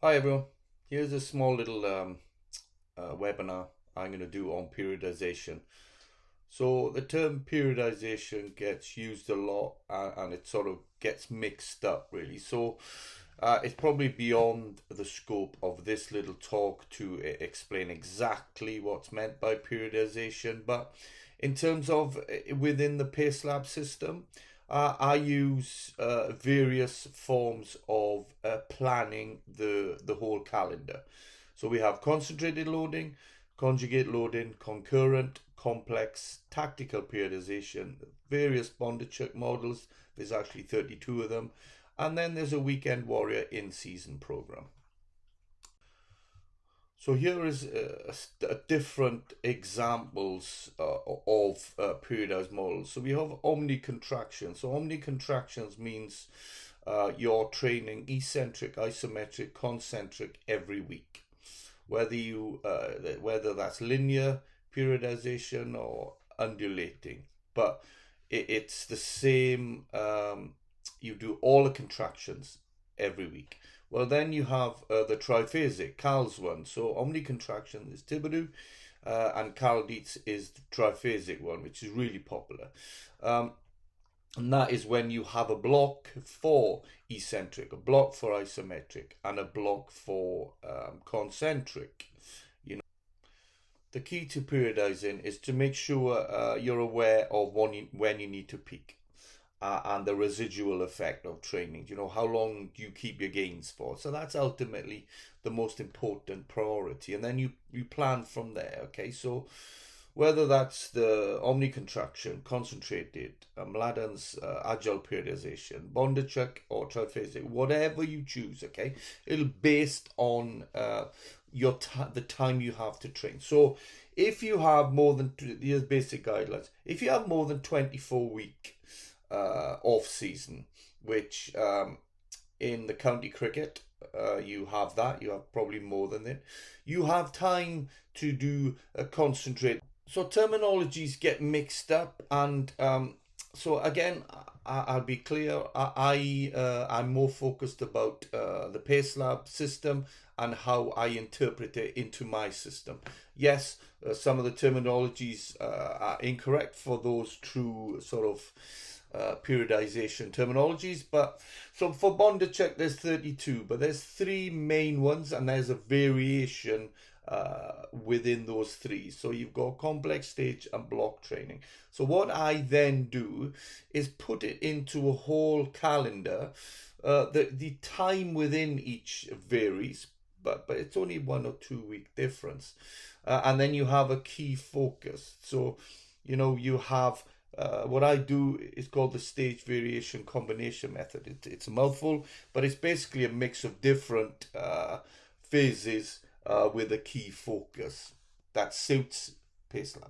Hi everyone, here's a small little webinar I'm going to do on periodization. So the term periodization gets used a lot and it sort of gets mixed up really. So it's probably beyond the scope of this little talk to explain exactly what's meant by periodization, but in terms of within the PaceLab system, I use various forms of planning the whole calendar. So we have concentrated loading, conjugate loading, concurrent, complex, tactical periodization, various Bondarchuk models. There's actually 32 of them. And then there's a weekend warrior in-season program. So here is different examples of periodized models. So we have omni-contraction. So omni-contractions means you're training eccentric, isometric, concentric every week. Whether that's linear periodization or undulating, but it's the same. You do all the contractions every week. Well, then you have the triphasic, Carl's one. So omni-contraction is Thibodeau, and Carl Dietz is the triphasic one, which is really popular. And that is when you have a block for eccentric, a block for isometric, and a block for concentric. The key to periodizing is to make sure you're aware of when you need to peak. And the residual effect of training. How long do you keep your gains for? So that's ultimately the most important priority. And then you plan from there, okay? So whether that's the omni-contraction, concentrated, Mladen's agile periodization, Bondarchuk or triphasic, whatever you choose, okay? It'll based on the time you have to train. So if you have more than, here's basic guidelines, if you have more than 24-week off season, which in the county cricket you have that, you have probably more than that, you have time to do a concentrate. So terminologies get mixed up, and so again, I'll be clear, I'm more focused about the PaceLab system and how I interpret it into my system. Yes, some of the terminologies are incorrect for those true sort of periodization terminologies, but so for Bondarchuk there's 32, but there's three main ones and there's a variation within those three. So you've got complex stage and block training. So what I then do is put it into a whole calendar. The time within each varies, but it's only 1 or 2 week difference, and then you have a key focus. So you have what I do is called the stage variation combination method. It's a mouthful, but it's basically a mix of different phases with a key focus that suits PaceLab.